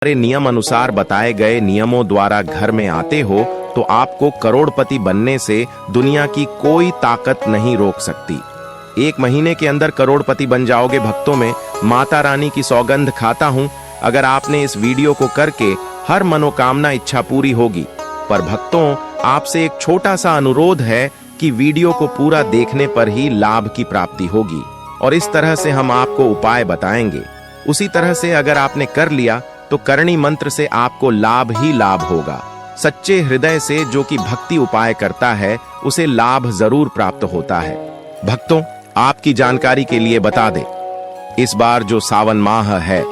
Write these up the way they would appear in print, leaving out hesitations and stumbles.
हमारे नियम अनुसार बताए गए नियमों द्वारा घर में आते हो तो आपको करोड़पति बनने से दुनिया की कोई ताकत नहीं रोक सकती। 1 महीने के अंदर करोड़पति बन जाओगे। भक्तों में माता रानी की सौगंध खाता हूं, अगर आपने इस वीडियो को करके हर मनोकामना इच्छा पूरी होगी। पर भक्तों, आपसे एक छोटा सा अनुरोध है कि वीडियो को पूरा देखने पर ही लाभ की प्राप्ति होगी, और इस तरह से हम आपको उपाय बताएंगे। उसी तरह से अगर आपने कर लिया तो करणी मंत्र से आपको लाभ ही लाभ होगा। सच्चे हृदय से जो कि भक्ति उपाय करता है उसे लाभ जरूर प्राप्त होता है। भक्तों, आपकी जानकारी के लिए बता दें, इस बार जो सावन माह है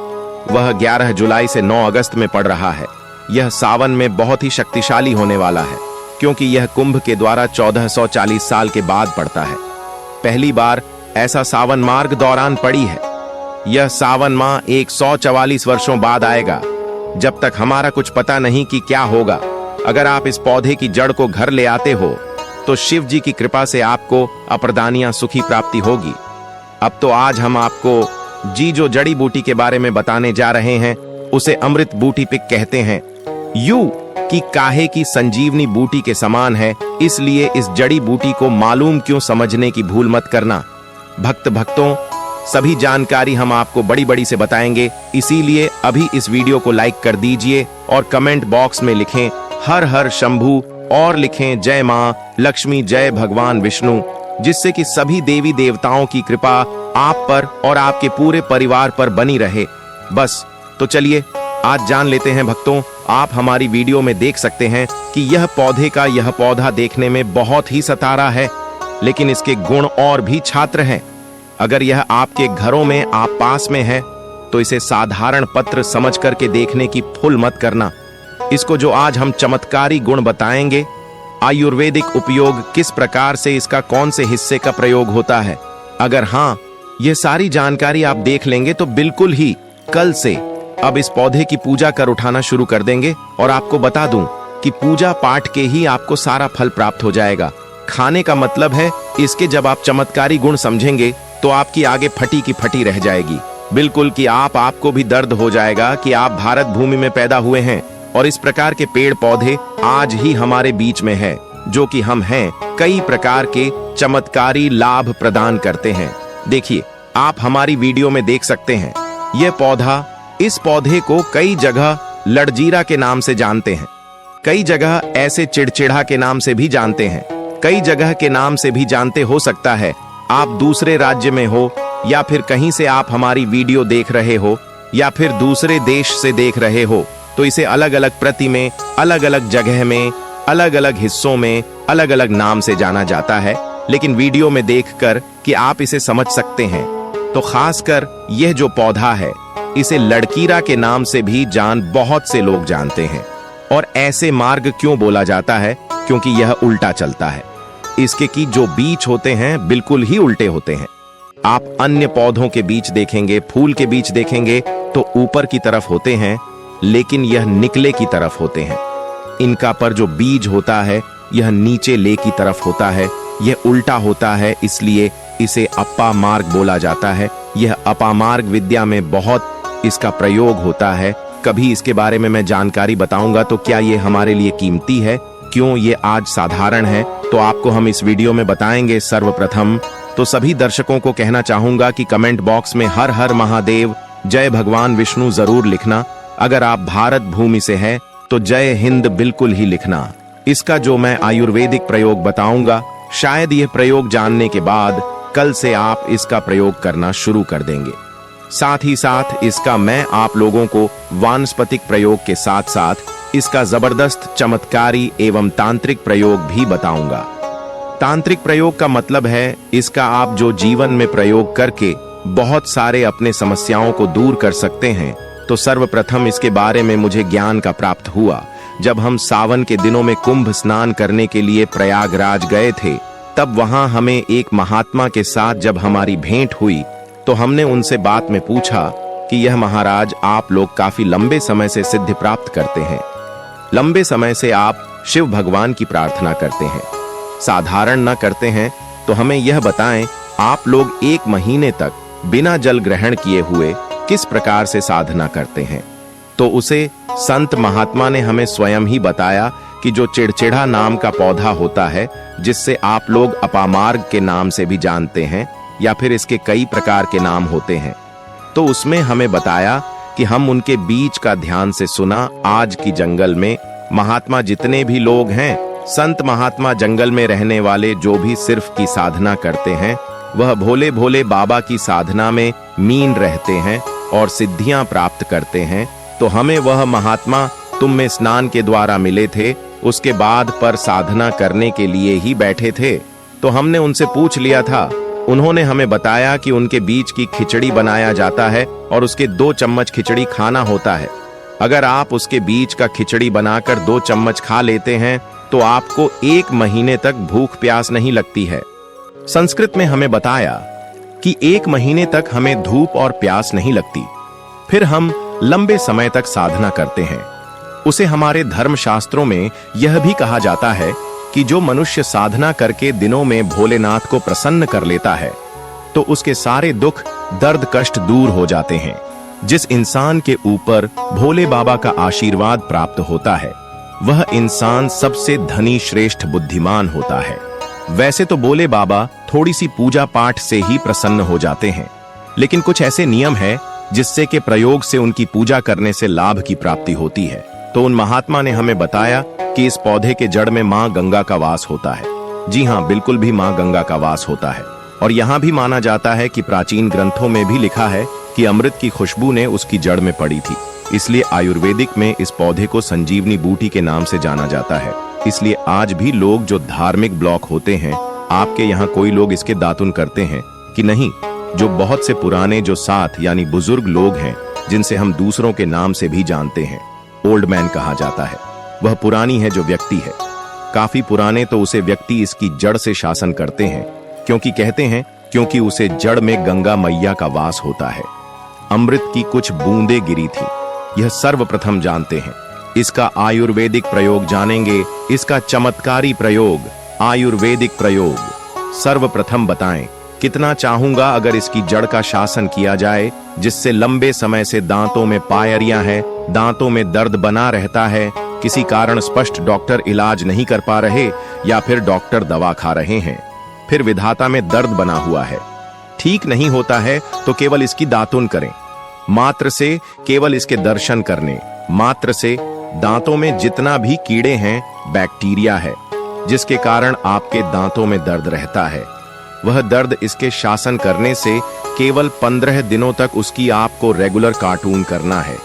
वह 11 जुलाई से 9 अगस्त में पड़ रहा है। यह सावन में बहुत ही शक्तिशाली होने वाला है, क्योंकि यह कुंभ के द्वारा 1440 साल के बाद पड़ता है। पहली बार ऐसा सावन मार्ग दौरान पड़ी है। यह सावन माह 144 वर्षों बाद आएगा। जब तक हमारा कुछ पता नहीं कि क्या होगा। अगर आप इस पौधे की जड़ को घर ले आते हो तो शिव जी की कृपा से आपको अप्रदानिया सुखी प्राप्ति होगी। अब तो आज हम आपको जो जड़ी बूटी के बारे में बताने जा रहे हैं उसे अमृत बूटी पिक कहते हैं। यू कि काहे की संजीवनी बूटी के समान है, इसलिए इस जड़ी बूटी को मालूम क्यों समझने की भूल मत करना। भक्तों, सभी जानकारी हम आपको बड़ी बड़ी से बताएंगे, इसीलिए अभी इस वीडियो को लाइक कर दीजिए और कमेंट बॉक्स में लिखें हर हर शंभू और लिखें जय मां लक्ष्मी, जय भगवान विष्णु, जिससे कि सभी देवी देवताओं की कृपा आप पर और आपके पूरे परिवार पर बनी रहे। बस तो चलिए आज जान लेते हैं। भक्तों, आप हमारी वीडियो में देख सकते हैं कि यह पौधा देखने में बहुत ही सतारा है, लेकिन इसके गुण और भी छात्र हैं। अगर यह आपके घरों में आप पास में है तो इसे साधारण पत्र समझ करके देखने की भूल मत करना। इसको जो आज हम चमत्कारी गुण बताएंगे, आयुर्वेदिक उपयोग किस प्रकार से, इसका कौन से हिस्से का प्रयोग होता है, अगर हाँ यह सारी जानकारी आप देख लेंगे तो बिल्कुल ही कल से अब इस पौधे की पूजा कर उठाना शुरू कर देंगे। और आपको बता दूं कि पूजा पाठ के ही आपको सारा फल प्राप्त हो जाएगा। खाने का मतलब है इसके जब आप चमत्कारी गुण समझेंगे तो आपकी आगे फटी की फटी रह जाएगी। बिल्कुल कि आपको भी दर्द हो जाएगा कि आप भारत भूमि में पैदा हुए हैं और इस प्रकार के पेड़ पौधे आज ही हमारे बीच में है, जो कि हम हैं, कई प्रकार के चमत्कारी लाभ प्रदान करते हैं। देखिए, आप हमारी वीडियो में देख सकते हैं यह पौधा, इस पौधे को कई जगह लड़जीरा के नाम से जानते हैं, कई जगह ऐसे चिड़चिड़ा के नाम से भी जानते हैं, कई जगह के नाम से भी जानते। हो सकता है आप दूसरे राज्य में हो या फिर कहीं से आप हमारी वीडियो देख रहे हो या फिर दूसरे देश से देख रहे हो, तो इसे अलग अलग प्रति में, अलग अलग जगह में, अलग अलग हिस्सों में अलग अलग नाम से जाना जाता है। लेकिन वीडियो में देखकर कि आप इसे समझ सकते हैं, तो खासकर यह जो पौधा है इसे लड़कीरा के नाम से भी बहुत से लोग जानते हैं। और ऐसे मार्ग क्यों बोला जाता है? क्योंकि यह उल्टा चलता है। इसके की जो बीज होते हैं बिल्कुल ही उल्टे होते हैं। आप अन्य पौधों के बीज देखेंगे, फूल के बीज देखेंगे तो ऊपर की तरफ होते हैं, लेकिन यह निकले की तरफ होते हैं। इनका पर जो बीज होता है यह नीचे ले की तरफ होता है, यह उल्टा होता है, इसलिए इसे अपा मार्ग बोला जाता है। यह अपा मार्ग विद्या में बहुत इसका प्रयोग होता है। कभी इसके बारे में मैं जानकारी बताऊंगा तो क्या ये हमारे लिए कीमती है, क्यों ये आज साधारण है, तो आपको हम इस वीडियो में बताएंगे। सर्वप्रथम तो सभी दर्शकों को कहना चाहूंगा कि कमेंट बॉक्स में हर हर महादेव, जय भगवान विष्णु जरूर लिखना। अगर आप भारत भूमि से हैं तो जय हिंद बिल्कुल ही लिखना। इसका जो मैं आयुर्वेदिक प्रयोग बताऊंगा, शायद यह प्रयोग जानने के बाद कल से आप इसका प्रयोग करना शुरू कर देंगे। साथ ही साथ इसका मैं आप लोगों को वानस्पतिक प्रयोग के साथ साथ इसका जबरदस्त चमत्कारी एवं तांत्रिक प्रयोग भी बताऊंगा। तांत्रिक प्रयोग का मतलब है इसका आप जो जीवन में प्रयोग करके बहुत सारे अपने समस्याओं को दूर कर सकते हैं। तो सर्वप्रथम इसके बारे में मुझे ज्ञान का प्राप्त हुआ जब हम सावन के दिनों में कुंभ स्नान करने के लिए प्रयागराज गए थे। तब वहां हमें एक महात्मा के साथ जब हमारी भेंट हुई तो हमने उनसे बात में पूछा कि यह महाराज, आप लोग काफी लंबे समय से सिद्धि प्राप्त करते हैं, लंबे समय से आप शिव भगवान की प्रार्थना करते हैं, साधारण न करते हैं, तो हमें यह बताएं आप लोग 1 महीने तक बिना जल ग्रहण किए हुए किस प्रकार से साधना करते हैं। तो उसे संत महात्मा ने हमें स्वयं ही बताया कि जो चिड़चिड़ा नाम का पौधा होता है, जिससे आप लोग अपामार्ग के नाम से भी जानते हैं, या फिर इसके कई प्रकार के नाम होते हैं, तो उसमें हमें बताया कि हम उनके बीज का ध्यान से सुना। आज की जंगल में महात्मा जितने भी लोग हैं, संत महात्मा जंगल में रहने वाले जो भी सिर्फ की साधना करते हैं, वह भोले भोले बाबा की साधना में मीन रहते हैं और सिद्धियां प्राप्त करते हैं। तो हमें वह महात्मा तुम में स्नान के द्वारा मिले थे, उसके बाद पर साधना करने के लिए ही बैठे थे। तो हमने उनसे पूछ लिया था। उन्होंने हमें बताया कि उनके बीज की खिचड़ी बनाया जाता है और उसके 2 चम्मच खिचड़ी खाना होता है। अगर आप उसके बीज का खिचड़ी बनाकर 2 चम्मच खा लेते हैं तो आपको 1 महीने तक भूख प्यास नहीं लगती है। संस्कृत में हमें बताया कि 1 महीने तक हमें धूप और प्यास नहीं लगती। फिर हम लंबे समय तक साधना करते हैं। उसे हमारे धर्मशास्त्रों में यह भी कहा जाता है कि जो मनुष्य साधना करके दिनों में भोलेनाथ को प्रसन्न कर लेता है, तो उसके सारे दुख दर्द कष्ट दूर हो जाते हैं। जिस इंसान के ऊपर भोले बाबा का आशीर्वाद प्राप्त होता है, वह इंसान सबसे धनी श्रेष्ठ बुद्धिमान होता है। वैसे तो भोले बाबा थोड़ी सी पूजा पाठ से ही प्रसन्न हो जाते हैं, लेकिन कुछ ऐसे नियम है जिससे के प्रयोग से उनकी पूजा करने से लाभ की प्राप्ति होती है। तो उन महात्मा ने हमें बताया कि इस पौधे के जड़ में मां गंगा का वास होता है। जी हाँ, बिल्कुल भी मां गंगा का वास होता है। और यहाँ भी माना जाता है कि प्राचीन ग्रंथों में भी लिखा है कि अमृत की खुशबू ने उसकी जड़ में पड़ी थी। इसलिए आयुर्वेदिक में इस पौधे को संजीवनी बूटी के नाम से जाना जाता है। इसलिए आज भी लोग जो धार्मिक ब्लॉक होते हैं, आपके यहाँ कोई लोग इसके दातुन करते हैं कि नहीं? जो बहुत से पुराने जो साथ यानी बुजुर्ग लोग हैं, जिनसे हम दूसरों के नाम से भी जानते हैं, ओल्ड मैन कहा जाता है, वह पुरानी है जो व्यक्ति है। काफी पुराने तो उसे व्यक्ति इसकी जड़ से शासन करते हैं, क्योंकि कहते हैं क्योंकि उसे जड़ में गंगा मैया का वास होता है। अमृत की कुछ बूंदें गिरी थी, यह सर्वप्रथम जानते हैं। इसका आयुर्वेदिक प्रयोग जानेंगे। इसका चमत्कारी प्रयोग, आयुर्वेदिक प्रयोग सर्वप्रथम बताएं। कितना चाहूंगा अगर इसकी जड़ का शासन किया जाए, जिससे लंबे समय से दांतों में पायरियां हैं, दांतों में दर्द बना रहता है, किसी कारण स्पष्ट डॉक्टर इलाज नहीं कर पा रहे, या फिर डॉक्टर दवा खा रहे हैं, फिर विधाता में दर्द बना हुआ है, ठीक नहीं होता है, तो केवल इसकी दातुन करें। मात्र से केवल इसके दर्शन करने मात्र से दांतों में जितना भी कीड़े हैं, बैक्टीरिया है, जिसके कारण आपके दांतों में दर्द रहता है, वह दर्द इसके शासन करने से केवल 15 दिनों तक उसकी आपको रेगुलर कार्टून करना है।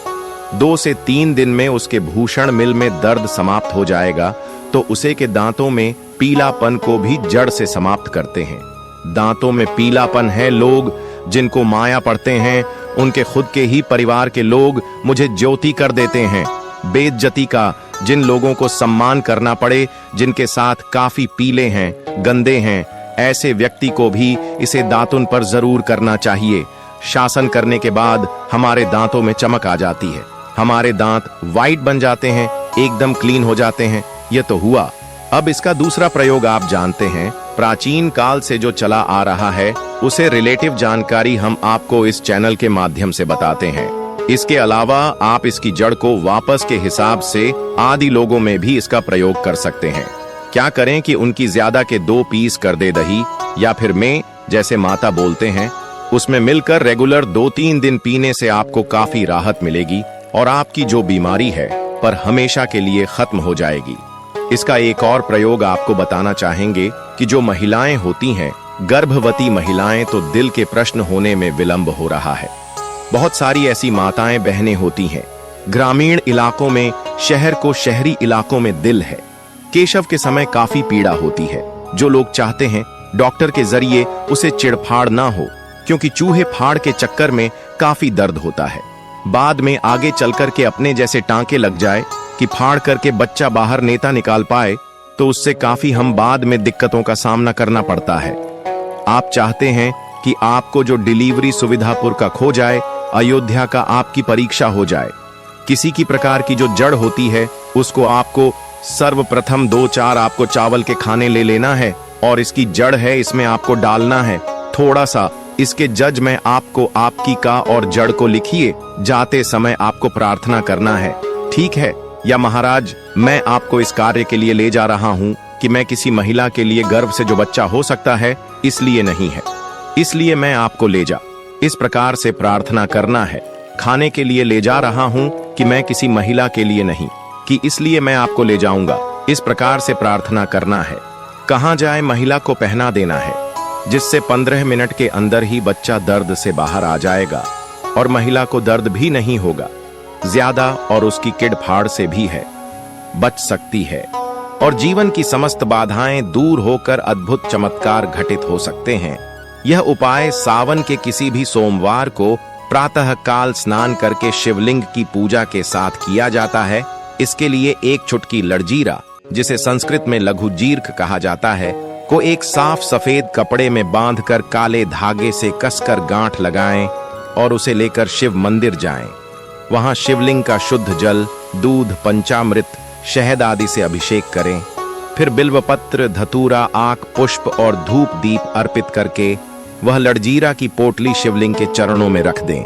2 से 3 दिन में उसके भूषण मिल में दर्द समाप्त हो जाएगा, तो उसे के दांतों में पीलापन को भी जड़ से समाप्त करते हैं। दांतों में पीलापन है, लोग जिनको माया पड़ते हैं, उनके खुद के ही परिवार के लोग मुझे ज्योति कर देते हैं। बेइज्जती का, जिन लोगों को सम्मान करना पड़े, जिनके साथ काफी पीले हैं, गंदे हैं, ऐसे व्यक्ति को भी इसे दांतुन पर जरूर करना चाहिए। शासन करने के बाद हमारे दांतों में चमक आ जाती है, हमारे दांत वाइट बन जाते हैं, एकदम क्लीन हो जाते हैं। यह तो हुआ। अब इसका दूसरा प्रयोग आप जानते हैं, प्राचीन काल से जो चला आ रहा है, उसे रिलेटिव जानकारी हम आपको इस चैनल के माध्यम से बताते हैं। इसके अलावा आप इसकी जड़ को वापस के हिसाब से आदि लोगों में भी इसका प्रयोग कर सकते हैं। क्या करें कि उनकी ज्यादा के 2 पीस कर दे दही, या फिर में जैसे माता बोलते हैं, उसमें मिलकर रेगुलर 2-3 दिन पीने से आपको काफी राहत मिलेगी और आपकी जो बीमारी है पर हमेशा के लिए खत्म हो जाएगी। इसका एक और प्रयोग आपको बताना चाहेंगे कि जो महिलाएं होती हैं, गर्भवती महिलाएं, तो दिल के प्रश्न होने में विलंब हो रहा है। बहुत सारी ऐसी माताएं बहनें होती हैं, ग्रामीण इलाकों में, शहर को शहरी इलाकों में दिल है, केशव के समय काफी पीड़ा होती है। जो लोग चाहते हैं डॉक्टर के जरिए उसे चिड़फाड़ ना हो, क्योंकि चूहे फाड़ के चक्कर में काफी दर्द होता है। बाद में आगे चलकर के अपने जैसे टांके लग जाए कि फाड़ करके बच्चा बाहर नेता निकाल पाए, तो उससे काफी हम बाद में दिक्कतों का सामना करना पड़ता है। आप चाहते हैं कि आपको जो डिलीवरी सुविधापुर का खो जाए, अयोध्या का आपकी परीक्षा हो जाए। किसी की प्रकार की जो जड़ होती है, उसको आपको सर्वप्रथम 2-4 आपको चावल के खाने ले लेना है, और इसकी जड़ है, इसमें आपको डालना है थोड़ा सा इसके जज में आपको आपकी का और जड़ को लिखिए। जाते समय आपको प्रार्थना करना है, ठीक है? या महाराज, मैं आपको इस कार्य के लिए ले जा रहा हूँ कि मैं किसी महिला के लिए गर्भ से जो बच्चा हो सकता है इसलिए नहीं है, इसलिए मैं आपको ले जा। इस प्रकार से प्रार्थना करना है। खाने के लिए ले जा रहा हूँ कि मैं किसी महिला के लिए नहीं, कि इसलिए मैं आपको ले जाऊंगा। इस प्रकार से प्रार्थना करना है। कहाँ जाए महिला को पहना देना है, जिससे 15 मिनट के अंदर ही बच्चा दर्द से बाहर आ जाएगा और महिला को दर्द भी नहीं होगा ज्यादा, और उसकी किड फाड़ से भी है बच सकती है और जीवन की समस्त बाधाएं दूर होकर अद्भुत चमत्कार घटित हो सकते हैं। यह उपाय सावन के किसी भी सोमवार को प्रातः काल स्नान करके शिवलिंग की पूजा के साथ किया जाता है। इसके लिए एक चुटकी लड़जीरा, जिसे संस्कृत में लघु जीर्घ कहा जाता है, को एक साफ सफेद कपड़े में बांधकर काले धागे से कसकर गांठ लगाएं और उसे लेकर शिव मंदिर जाएं। वहां शिवलिंग का शुद्ध जल, दूध, पंचामृत, शहद आदि से अभिषेक करें। फिर बिल्वपत्र, धतूरा, आक, पुष्प और धूप दीप अर्पित करके वह लड़जीरा की पोटली शिवलिंग के चरणों में रख दें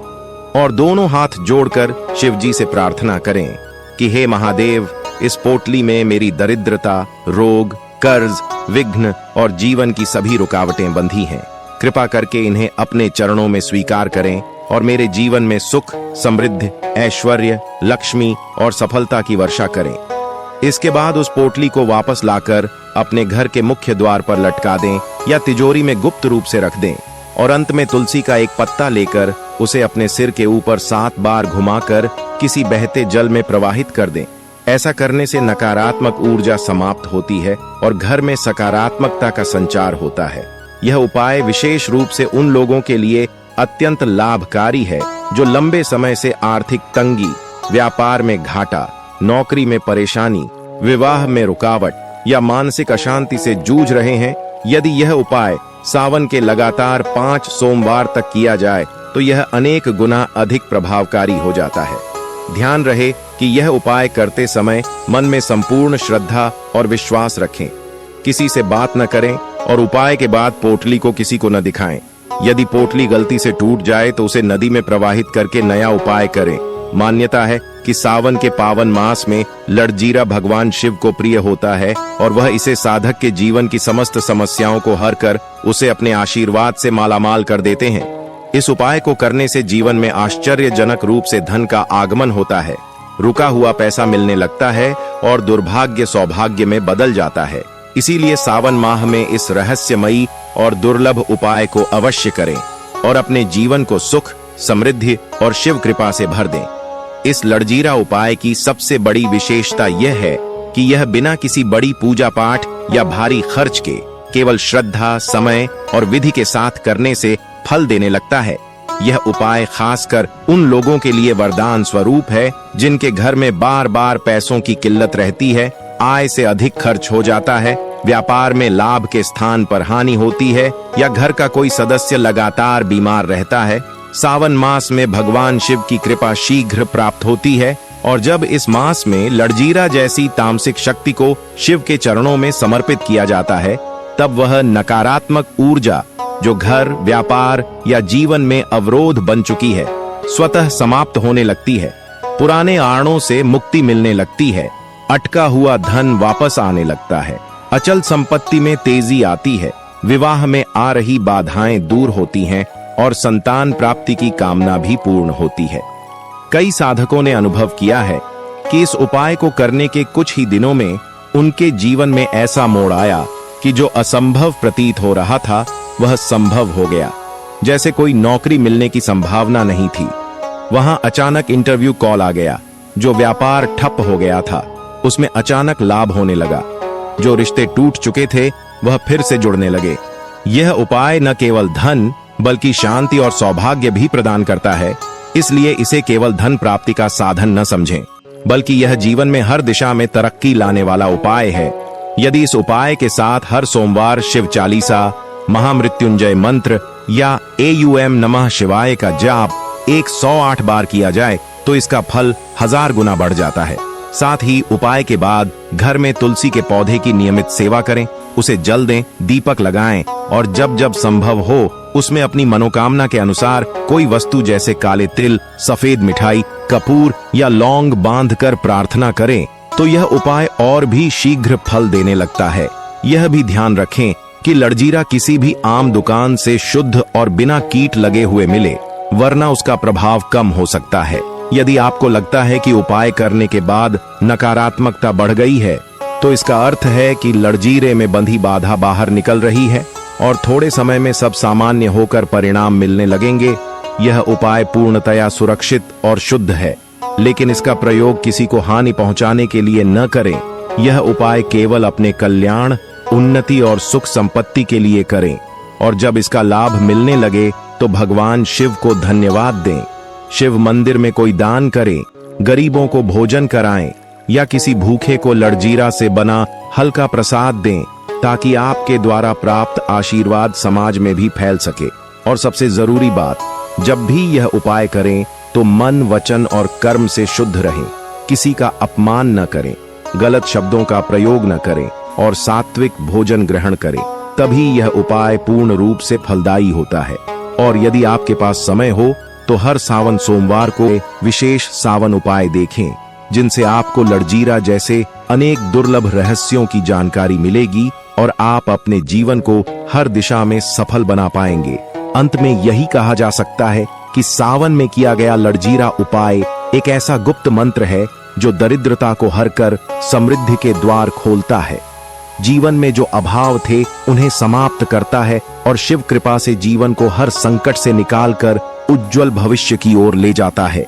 और दोनों हाथ जोड़कर शिवजी से प्रार्थना करें कि हे महादेव, इस पोटली में मेरी दरिद्रता, रोग, कर्ज, विघ्न और जीवन की सभी रुकावटें बंधी हैं। कृपा करके इन्हें अपने चरणों में स्वीकार करें और मेरे जीवन में सुख, समृद्धि, ऐश्वर्य, लक्ष्मी और सफलता की वर्षा करें। इसके बाद उस पोटली को वापस लाकर अपने घर के मुख्य द्वार पर लटका दें या तिजोरी में गुप्त रूप से रख दें और अंत में तुलसी का एक पत्ता लेकर उसे अपने सिर के ऊपर 7 बार घुमाकर किसी बहते जल में प्रवाहित कर दें। ऐसा करने से नकारात्मक ऊर्जा समाप्त होती है और घर में सकारात्मकता का संचार होता है। यह उपाय विशेष रूप से उन लोगों के लिए अत्यंत लाभकारी है जो लंबे समय से आर्थिक तंगी, व्यापार में घाटा, नौकरी में परेशानी, विवाह में रुकावट या मानसिक अशांति से जूझ रहे हैं। यदि यह उपाय सावन के लगातार 5 सोमवार तक किया जाए तो यह अनेक गुना अधिक प्रभावकारी हो जाता है। ध्यान रहे कि यह उपाय करते समय मन में संपूर्ण श्रद्धा और विश्वास रखें। किसी से बात न करें और उपाय के बाद पोटली को किसी को न दिखाएं। यदि पोटली गलती से टूट जाए तो उसे नदी में प्रवाहित करके नया उपाय करें। मान्यता है कि सावन के पावन मास में लड़जीरा भगवान शिव को प्रिय होता है और वह इसे साधक के जीवन की समस्त समस्याओं को हर कर उसे अपने आशीर्वाद से मालामाल कर देते हैं। इस उपाय को करने से जीवन में आश्चर्यजनक रूप से धन का आगमन होता है, रुका हुआ पैसा मिलने लगता है और दुर्भाग्य सौभाग्य में बदल जाता है। इसीलिए सावन माह में इस रहस्यमयी और दुर्लभ उपाय को अवश्य करें और अपने जीवन को सुख, समृद्धि और शिव कृपा से भर दें। इस लड़जीरा उपाय की सबसे बड़ी विशेषता यह है कि यह बिना किसी बड़ी पूजा पाठ या भारी खर्च के केवल श्रद्धा, समय और विधि के साथ करने से फल देने लगता है। यह उपाय खासकर उन लोगों के लिए वरदान स्वरूप है जिनके घर में बार बार पैसों की किल्लत रहती है, आय से अधिक खर्च हो जाता है, व्यापार में लाभ के स्थान पर हानि होती है या घर का कोई सदस्य लगातार बीमार रहता है। सावन मास में भगवान शिव की कृपा शीघ्र प्राप्त होती है और जब इस मास में लड़जीरा जैसी तामसिक शक्ति को शिव के चरणों में समर्पित किया जाता है, तब वह नकारात्मक ऊर्जा जो घर, व्यापार या जीवन में अवरोध बन चुकी है, स्वतः समाप्त होने लगती है। पुराने आड़ों से मुक्ति मिलने लगती है, अटका हुआ धन वापस आने लगता है, अचल संपत्ति में तेजी आती है, विवाह में आ रही बाधाएं दूर होती हैं और संतान प्राप्ति की कामना भी पूर्ण होती है। कई साधकों ने अनुभव किया है कि इस उपाय को करने के कुछ ही दिनों में उनके जीवन में ऐसा मोड़ आया कि जो असंभव प्रतीत हो रहा था वह संभव हो गया। जैसे कोई नौकरी मिलने की संभावना नहीं थी, वहां अचानक इंटरव्यू कॉल आ गया। जो व्यापार ठप हो गया था उसमें अचानक लाभ होने लगा। जो रिश्ते टूट चुके थे वह फिर से जुड़ने लगे। यह उपाय न केवल धन बल्कि शांति और सौभाग्य भी प्रदान करता है। इसलिए इसे केवल धन प्राप्ति का साधन न समझें, बल्कि यह जीवन में हर दिशा में तरक्की लाने वाला उपाय है। यदि इस उपाय के साथ हर सोमवार शिव चालीसा, महामृत्युंजय मंत्र या AUM नमः शिवाय का जाप 108 बार किया जाए तो इसका फल 1000 गुना बढ़ जाता है। साथ ही उपाय के बाद घर में तुलसी के पौधे की नियमित सेवा करें, उसे जल दें, दीपक लगाएं और जब जब संभव हो उसमें अपनी मनोकामना के अनुसार कोई वस्तु जैसे काले तिल, सफेद मिठाई, कपूर या लौंग बांधकर प्रार्थना करें तो यह उपाय और भी शीघ्र फल देने लगता है। यह भी ध्यान रखें कि लड़जीरा किसी भी आम दुकान से शुद्ध और बिना कीट लगे हुए मिले, वरना उसका प्रभाव कम हो सकता है। यदि आपको लगता है कि उपाय करने के बाद नकारात्मकता बढ़ गई है तो इसका अर्थ है कि लड़जीरे में बंधी बाधा बाहर निकल रही है और थोड़े समय में सब सामान्य होकर परिणाम मिलने लगेंगे। यह उपाय पूर्णतया सुरक्षित और शुद्ध है, लेकिन इसका प्रयोग किसी को हानि पहुंचाने के लिए न करें। यह उपाय केवल अपने कल्याण, उन्नति और सुख संपत्ति के लिए करें और जब इसका लाभ मिलने लगे तो भगवान शिव को धन्यवाद दें। शिव मंदिर में कोई दान करें, गरीबों को भोजन कराएं या किसी भूखे को लड़जीरा से बना हल्का प्रसाद दें ताकि आपके द्वारा प्राप्त आशीर्वाद समाज में भी फैल सके। और सबसे जरूरी बात, जब भी यह उपाय करें तो मन, वचन और कर्म से शुद्ध रहें। किसी का अपमान न करें, गलत शब्दों का प्रयोग न करें और सात्विक भोजन ग्रहण करें, तभी यह उपाय पूर्ण रूप से फलदायी होता है। और यदि आपके पास समय हो तो हर सावन सोमवार को विशेष सावन उपाय देखें, जिनसे आपको लड़जीरा जैसे अनेक दुर्लभ रहस्यों की जानकारी मिलेगी और आप अपने जीवन को हर दिशा में सफल बना पाएंगे। अंत में यही कहा जा सकता है कि सावन में किया गया लड़जीरा उपाय एक ऐसा गुप्त मंत्र है जो दरिद्रता को हरकर समृद्धि के द्वार खोलता है, जीवन में जो अभाव थे उन्हें समाप्त करता है और शिव कृपा से जीवन को हर संकट से निकालकर उज्जवल भविष्य की ओर ले जाता है।